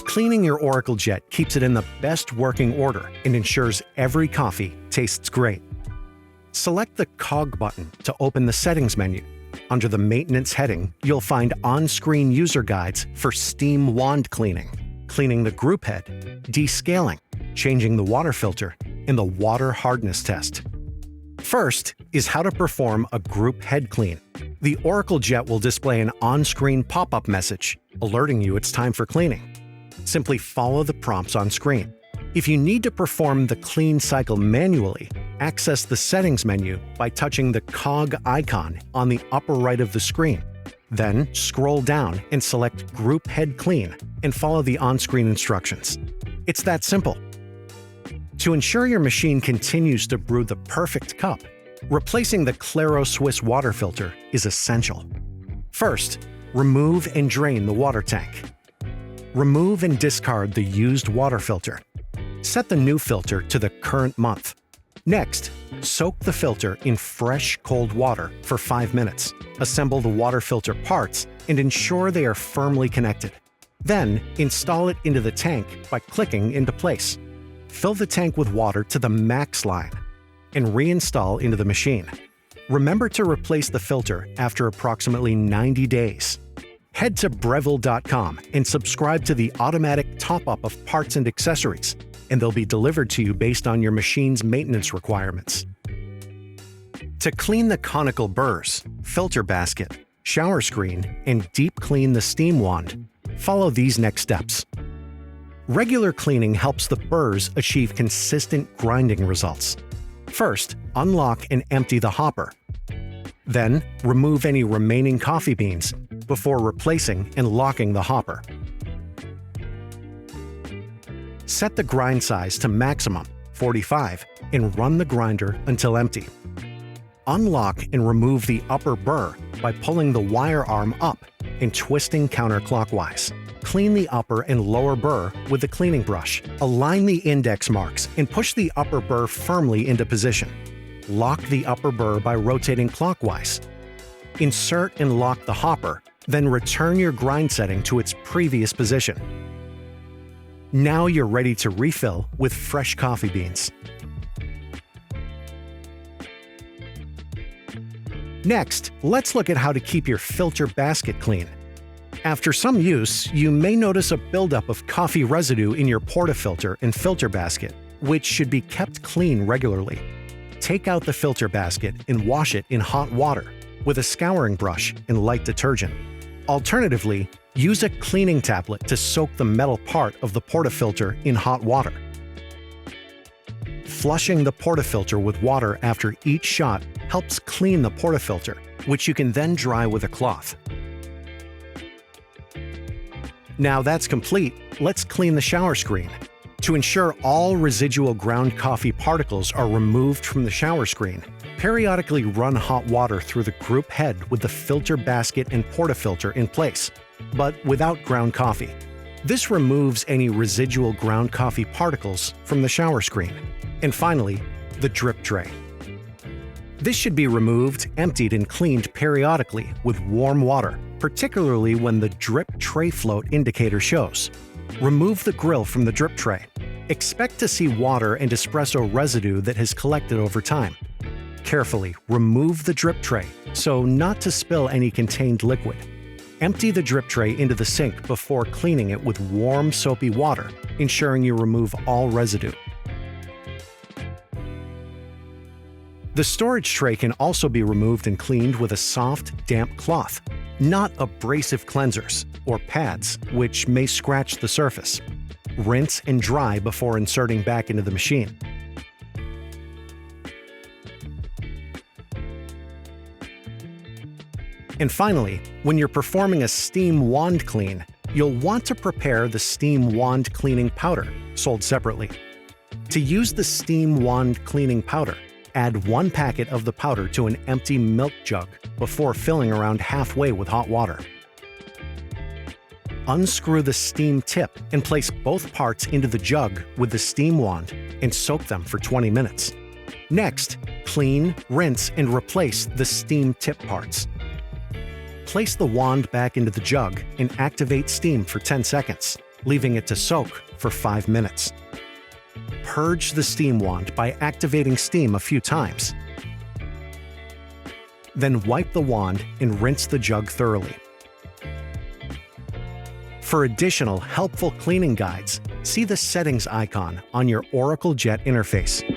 Cleaning your Oracle jet keeps it in the best working order and ensures every coffee tastes great. Select the Cog button to open the Settings menu. Under the Maintenance heading, you'll find on-screen user guides for steam wand cleaning, cleaning the group head, descaling, changing the water filter, and the water hardness test. First is how to perform a group head clean. The Oracle jet will display an on-screen pop-up message alerting you it's time for cleaning. Simply follow the prompts on screen. If you need to perform the clean cycle manually, access the Settings menu by touching the cog icon on the upper right of the screen. Then scroll down and select Group Head Clean and follow the on-screen instructions. It's that simple. To ensure your machine continues to brew the perfect cup, replacing the Claro Swiss water filter is essential. First, remove and drain the water tank. Remove and discard the used water filter. Set the new filter to the current month. Next, soak the filter in fresh, cold water for 5 minutes. Assemble the water filter parts and ensure they are firmly connected. Then, install it into the tank by clicking into place. Fill the tank with water to the max line and reinstall into the machine. Remember to replace the filter after approximately 90 days. Head to Breville.com and subscribe to the automatic top-up of parts and accessories, and they'll be delivered to you based on your machine's maintenance requirements. To clean the conical burrs, filter basket, shower screen, and deep clean the steam wand, follow these next steps. Regular cleaning helps the burrs achieve consistent grinding results. First, unlock and empty the hopper. Then, remove any remaining coffee beans before replacing and locking the hopper. Set the grind size to maximum, 45, and run the grinder until empty. Unlock and remove the upper burr by pulling the wire arm up and twisting counterclockwise. Clean the upper and lower burr with the cleaning brush. Align the index marks and push the upper burr firmly into position. Lock the upper burr by rotating clockwise. Insert and lock the hopper, then return your grind setting to its previous position. Now you're ready to refill with fresh coffee beans. Next, let's look at how to keep your filter basket clean. After some use, you may notice a buildup of coffee residue in your portafilter and filter basket, which should be kept clean regularly. Take out the filter basket and wash it in hot water with a scouring brush and light detergent. Alternatively, use a cleaning tablet to soak the metal part of the portafilter in hot water. Flushing the portafilter with water after each shot helps clean the portafilter, which you can then dry with a cloth. Now that's complete, let's clean the shower screen. To ensure all residual ground coffee particles are removed from the shower screen, periodically run hot water through the group head with the filter basket and portafilter in place, but without ground coffee. This removes any residual ground coffee particles from the shower screen. And finally, the drip tray. This should be removed, emptied, and cleaned periodically with warm water, particularly when the drip tray float indicator shows. Remove the grill from the drip tray. Expect to see water and espresso residue that has collected over time. Carefully remove the drip tray so not to spill any contained liquid. Empty the drip tray into the sink before cleaning it with warm soapy water, ensuring you remove all residue. The storage tray can also be removed and cleaned with a soft, damp cloth, not abrasive cleansers or pads, which may scratch the surface. Rinse and dry before inserting back into the machine. And finally, when you're performing a steam wand clean, you'll want to prepare the steam wand cleaning powder, sold separately. To use the steam wand cleaning powder, add 1 packet of the powder to an empty milk jug before filling around halfway with hot water. Unscrew the steam tip and place both parts into the jug with the steam wand and soak them for 20 minutes. Next, clean, rinse, and replace the steam tip parts. Place the wand back into the jug and activate steam for 10 seconds, leaving it to soak for 5 minutes. Purge the steam wand by activating steam a few times. Then wipe the wand and rinse the jug thoroughly. For additional helpful cleaning guides, see the settings icon on your Oracle Jet interface.